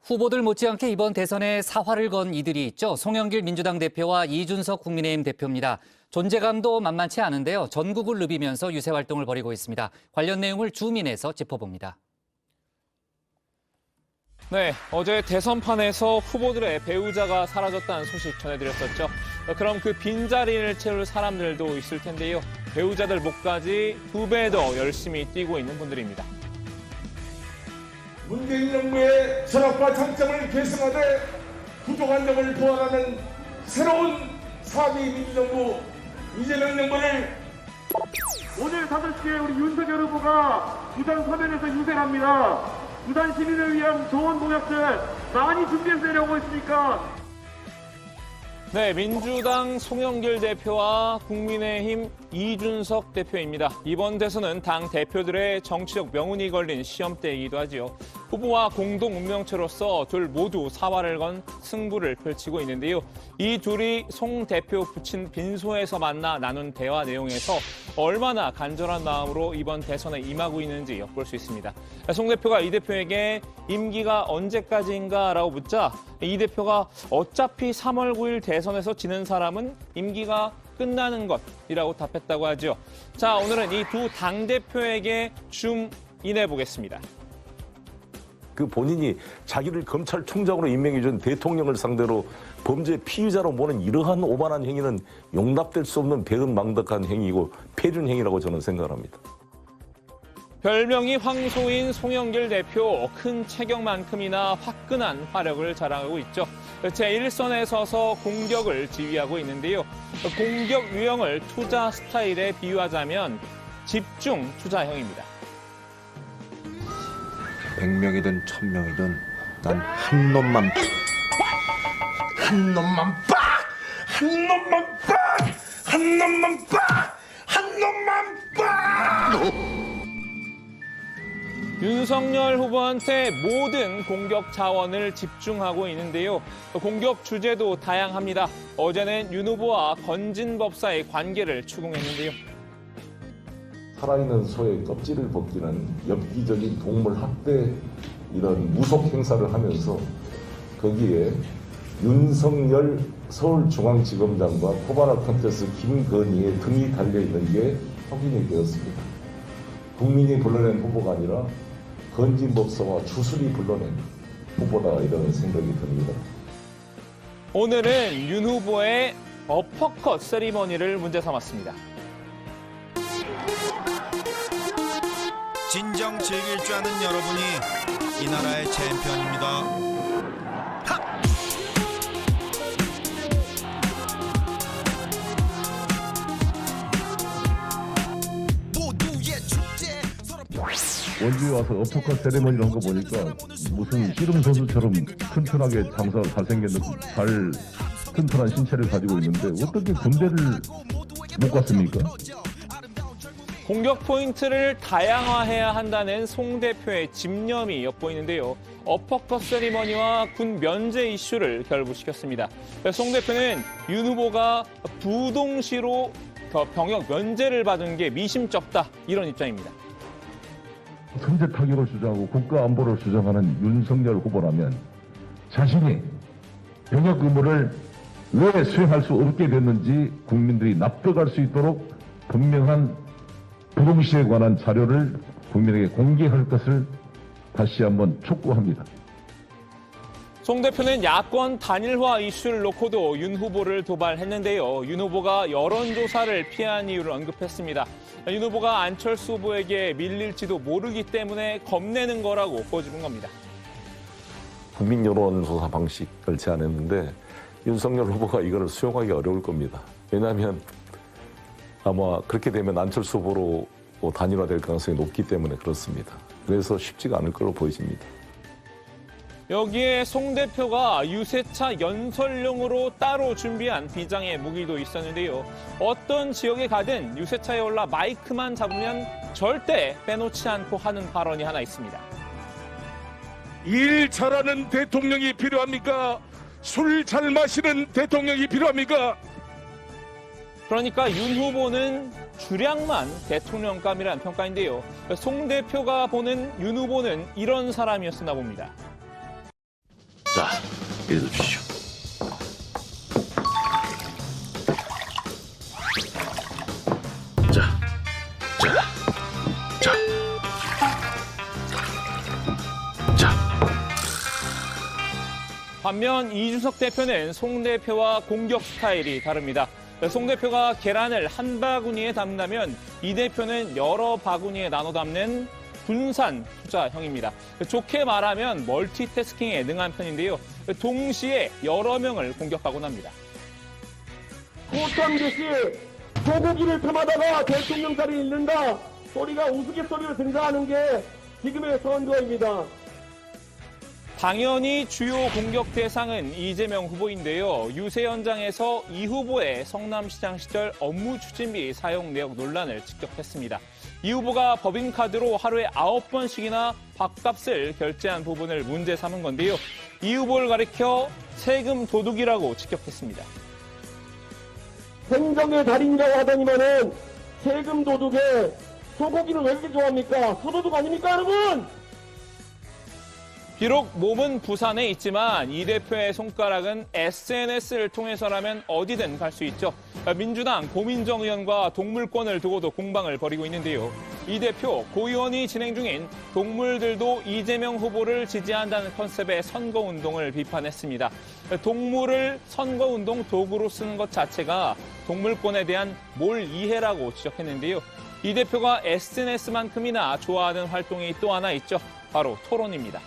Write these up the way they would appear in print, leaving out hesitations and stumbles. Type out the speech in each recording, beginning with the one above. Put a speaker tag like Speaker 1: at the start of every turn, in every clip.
Speaker 1: 후보들 못지않게 이번 대선에 사활을 건 이들이 있죠. 송영길 민주당 대표와 이준석 국민의힘 대표입니다. 존재감도 만만치 않은데요. 전국을 누비면서 유세 활동을 벌이고 있습니다. 관련 내용을 주민에서 짚어봅니다.
Speaker 2: 네, 어제 대선판에서 후보들의 배우자가 사라졌다는 소식 전해드렸었죠. 그럼 그 빈자리를 채울 사람들도 있을 텐데요. 배우자들 목까지 2배 더 열심히 뛰고 있는 분들입니다.
Speaker 3: 문재인 정부의 철학과 장점을 계승하되 부족한 점을 보완하는 새로운 4기 민주정부 이재명 정부를
Speaker 4: 오늘 5시에 우리 윤석열 후보가 부산 서면에서 유세를 합니다. 부산 시민을 위한 좋은 공약들 많이 준비해서 내려오고 있으니까.
Speaker 2: 네, 민주당 송영길 대표와 국민의힘 이준석 대표입니다. 이번 대선은 당 대표들의 정치적 명운이 걸린 시험대이기도 하지요. 후보와 공동 운명체로서 둘 모두 사활을 건 승부를 펼치고 있는데요. 이 둘이 송 대표 부친 빈소에서 만나 나눈 대화 내용에서 얼마나 간절한 마음으로 이번 대선에 임하고 있는지 엿볼 수 있습니다. 송 대표가 이 대표에게 임기가 언제까지인가라고 묻자 이 대표가 어차피 3월 9일 대선에서 지는 사람은 임기가 끝나는 것이라고 답했다고 하죠. 자, 오늘은 이 두 당대표에게 줌인해 보겠습니다.
Speaker 5: 그 본인이 자기를 검찰총장으로 임명해준 대통령을 상대로 범죄 피의자로 보는 이러한 오만한 행위는 용납될 수 없는 배은망덕한 행위이고 폐륜 행위라고 저는 생각합니다.
Speaker 2: 별명이 황소인 송영길 대표, 큰 체격만큼이나 화끈한 화력을 자랑하고 있죠. 제1선에 서서 공격을 지휘하고 있는데요. 공격 유형을 투자 스타일에 비유하자면 집중 투자형입니다.
Speaker 6: 100명이든 1000명이든 난 한 놈만 빡! 한 놈만 빡! 한 놈만 빡! 한 놈만 빡! 한 놈만 빡!
Speaker 2: 윤석열 후보한테 모든 공격 자원을 집중하고 있는데요. 공격 주제도 다양합니다. 어제는 윤 후보와 건진 법사의 관계를 추궁했는데요.
Speaker 3: 살아있는 소의 껍질을 벗기는 엽기적인 동물 학대 이런 무속 행사를 하면서 거기에 윤석열 서울중앙지검장과 코바나 컨테스 김건희의 등이 달려있는 게 확인이 되었습니다. 국민이 불러낸 후보가 아니라 건진 법사와 주술이 불러낸 후보다 이런 생각이 듭니다.
Speaker 2: 오늘은 윤 후보의 어퍼컷 세리머니를 문제 삼았습니다.
Speaker 7: 진정 즐길 줄 아는 여러분이 이 나라의 챔피언입니다.
Speaker 8: 원주에 와서 어퍼컷 세레머니를 한 거 보니까 무슨 씨름 선수처럼 튼튼하게 장사 잘생겼는 잘 튼튼한 신체를 가지고 있는데 어떻게 군대를 못 갔습니까?
Speaker 2: 공격 포인트를 다양화해야 한다는 송 대표의 집념이 엿보이는데요. 어퍼컷 세리머니와 군 면제 이슈를 결부시켰습니다. 송 대표는 윤 후보가 부동시로 병역 면제를 받은 게 미심쩍다 이런 입장입니다.
Speaker 8: 선제 타격을 주장하고 국가 안보를 주장하는 윤석열 후보라면 자신이 병역 의무를 왜 수행할 수 없게 됐는지 국민들이 납득할 수 있도록 분명한 부동시에 관한 자료를 국민에게 공개할 것을 다시 한번 촉구합니다.
Speaker 2: 송 대표는 야권 단일화 이슈를 놓고도 윤 후보를 도발했는데요. 윤 후보가 여론조사를 피한 이유를 언급했습니다. 윤 후보가 안철수 후보에게 밀릴지도 모르기 때문에 겁내는 거라고 꼬집은 겁니다.
Speaker 5: 국민 여론조사 방식을 제안했는데 윤석열 후보가 이걸 수용하기 어려울 겁니다. 왜냐하면 아마 그렇게 되면 안철수 후보로 단일화될 가능성이 높기 때문에 그렇습니다. 그래서 쉽지가 않을 걸로 보여집니다.
Speaker 2: 여기에 송 대표가 유세차 연설용으로 따로 준비한 비장의 무기도 있었는데요. 어떤 지역에 가든 유세차에 올라 마이크만 잡으면 절대 빼놓지 않고 하는 발언이 하나 있습니다.
Speaker 3: 일 잘하는 대통령이 필요합니까? 술 잘 마시는 대통령이 필요합니까?
Speaker 2: 그러니까 윤 후보는 주량만 대통령감이라는 평가인데요. 송 대표가 보는 윤 후보는 이런 사람이었나 봅니다.
Speaker 6: 자, 읽어주시오.
Speaker 2: 반면 이준석 대표는 송 대표와 공격 스타일이 다릅니다. 송 대표가 계란을 한 바구니에 담는다면 이 대표는 여러 바구니에 나눠 담는 분산 투자형입니다. 좋게 말하면 멀티태스킹에 능한 편인데요. 동시에 여러 명을 공격하곤 합니다.
Speaker 4: 고창기 씨, 소고기를 탐하다가 대통령 자리를 잃는다. 소리가 우스갯소리로 등장하는 게 지금의 선거입니다.
Speaker 2: 당연히 주요 공격 대상은 이재명 후보인데요. 유세 현장에서 이 후보의 성남시장 시절 업무 추진비 사용 내역 논란을 직격했습니다. 이 후보가 법인카드로 하루에 9번씩이나 밥값을 결제한 부분을 문제 삼은 건데요. 이 후보를 가리켜 세금 도둑이라고 직격했습니다.
Speaker 4: 행정의 달인이라고 하더니만은 세금 도둑에 소고기를 왜 이렇게 좋아합니까? 소도둑 아닙니까, 여러분?
Speaker 2: 비록 몸은 부산에 있지만 이 대표의 손가락은 SNS를 통해서라면 어디든 갈 수 있죠. 민주당 고민정 의원과 동물권을 두고도 공방을 벌이고 있는데요. 이 대표 고 의원이 진행 중인 동물들도 이재명 후보를 지지한다는 컨셉의 선거운동을 비판했습니다. 동물을 선거운동 도구로 쓰는 것 자체가 동물권에 대한 몰이해라고 지적했는데요. 이 대표가 SNS만큼이나 좋아하는 활동이 또 하나 있죠. 바로 토론입니다.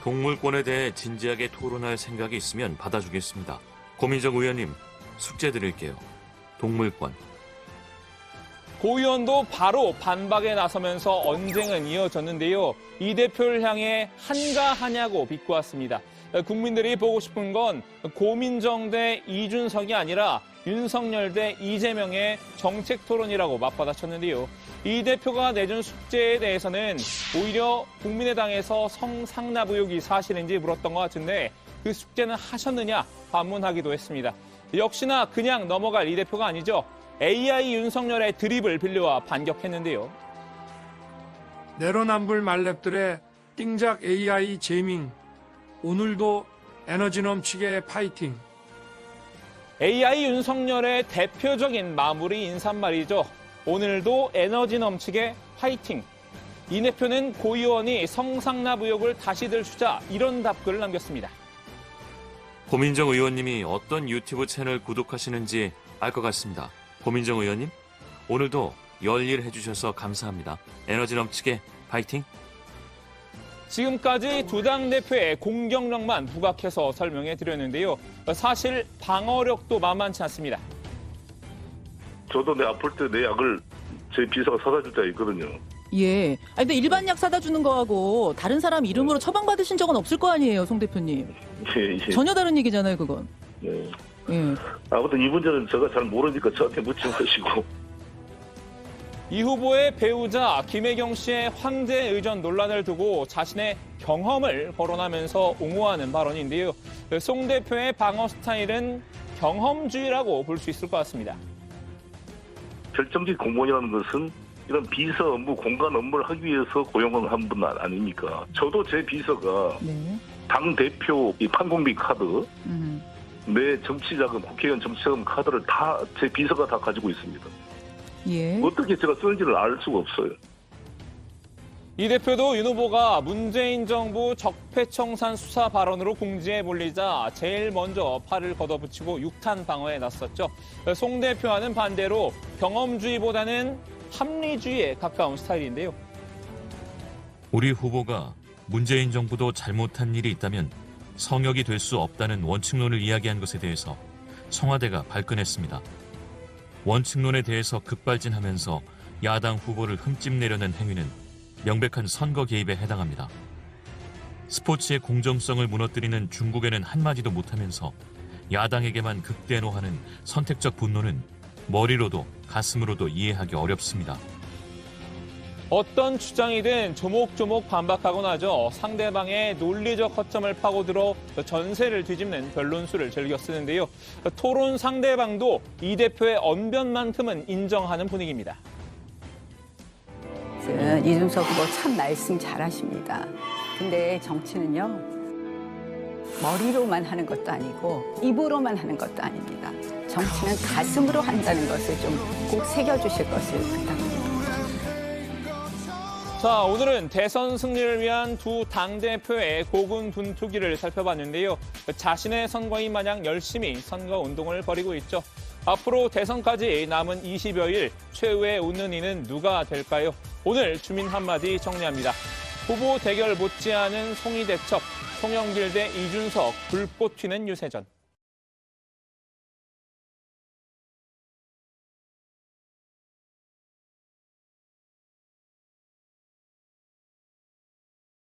Speaker 9: 동물권에 대해 진지하게 토론할 생각이 있으면 받아주겠습니다. 고민정 의원님, 숙제 드릴게요. 동물권.
Speaker 2: 고 의원도 바로 반박에 나서면서 언쟁은 이어졌는데요. 이 대표를 향해 한가하냐고 비꼬았습니다. 국민들이 보고 싶은 건 고민정 대 이준석이 아니라 윤석열 대 이재명의 정책 토론이라고 맞받아쳤는데요. 이 대표가 내준 숙제에 대해서는 오히려 국민의당에서 성상납 의혹이 사실인지 물었던 것 같은데 그 숙제는 하셨느냐 반문하기도 했습니다. 역시나 그냥 넘어갈 이 대표가 아니죠. AI 윤석열의 드립을 빌려와 반격했는데요.
Speaker 10: 내로남불 말렙들의 띵작 AI 제밍. 오늘도 에너지 넘치게 파이팅.
Speaker 2: AI 윤석열의 대표적인 마무리 인사말이죠. 오늘도 에너지 넘치게 파이팅. 이 대표는 고 의원이 성상납 의혹을 다시 들추자 이런 답글을 남겼습니다.
Speaker 9: 고민정 의원님이 어떤 유튜브 채널 구독하시는지 알 것 같습니다. 고민정 의원님, 오늘도 열일 해주셔서 감사합니다. 에너지 넘치게 파이팅.
Speaker 2: 지금까지 두 당 대표의 공격력만 부각해서 설명해 드렸는데요. 사실 방어력도 만만치 않습니다.
Speaker 3: 저도 내 아플 때 내 약을 제 비서가 사다 줄 때가 있거든요.
Speaker 11: 예. 아니, 근데 일반 약 사다 주는 거하고 다른 사람 이름으로 처방받으신 적은 없을 거 아니에요, 송 대표님.
Speaker 3: 예.
Speaker 11: 전혀 다른 얘기잖아요, 그건.
Speaker 3: 네.
Speaker 11: 예.
Speaker 3: 아무튼 이 문제는 제가 잘 모르니까 저한테 묻지 마시고.
Speaker 2: 이 후보의 배우자 김혜경 씨의 황제 의전 논란을 두고 자신의 경험을 거론하면서 옹호하는 발언인데요. 송 대표의 방어 스타일은 경험주의라고 볼 수 있을 것 같습니다.
Speaker 3: 결정적 공무원이라는 것은 이런 비서 업무, 공간 업무를 하기 위해서 고용을 한 분 아닙니까? 저도 제 비서가
Speaker 11: 네.
Speaker 3: 당 대표 이 판공비 카드, 내 정치자금, 국회의원 정치자금 카드를 다 제 비서가 다 가지고 있습니다.
Speaker 11: 예.
Speaker 3: 어떻게 제가 쓰는지를 알 수가 없어요.
Speaker 2: 이 대표도 윤 후보가 문재인 정부 적폐청산 수사 발언으로 공지에 몰리자 제일 먼저 팔을 걷어붙이고 육탄 방어에 나섰죠. 송 대표와는 반대로 경험주의보다는 합리주의에 가까운 스타일인데요.
Speaker 9: 우리 후보가 문재인 정부도 잘못한 일이 있다면 성역이 될 수 없다는 원칙론을 이야기한 것에 대해서 청와대가 발끈했습니다. 원칙론에 대해서 급발진하면서 야당 후보를 흠집내려는 행위는 명백한 선거 개입에 해당합니다. 스포츠의 공정성을 무너뜨리는 중국에는 한마디도 못하면서 야당에게만 극대노하는 선택적 분노는 머리로도 가슴으로도 이해하기 어렵습니다.
Speaker 2: 어떤 주장이든 조목조목 반박하곤 하죠. 상대방의 논리적 허점을 파고들어 전세를 뒤집는 변론수를 즐겨 쓰는데요. 토론 상대방도 이 대표의 언변만큼은 인정하는 분위기입니다.
Speaker 12: 이준석 후보 참 말씀 잘하십니다. 근데 정치는요, 머리로만 하는 것도 아니고 입으로만 하는 것도 아닙니다. 정치는 가슴으로 한다는 것을 좀 꼭 새겨주실 것을 부탁드립니다.
Speaker 2: 자, 오늘은 대선 승리를 위한 두 당대표의 고군분투기를 살펴봤는데요. 자신의 선거인 마냥 열심히 선거 운동을 벌이고 있죠. 앞으로 대선까지 남은 20여일 최후의 웃는 이는 누가 될까요? 오늘 주민 한마디 정리합니다. 후보 대결 못지않은 송이대첩, 송영길 대 이준석, 불꽃 튀는 유세전.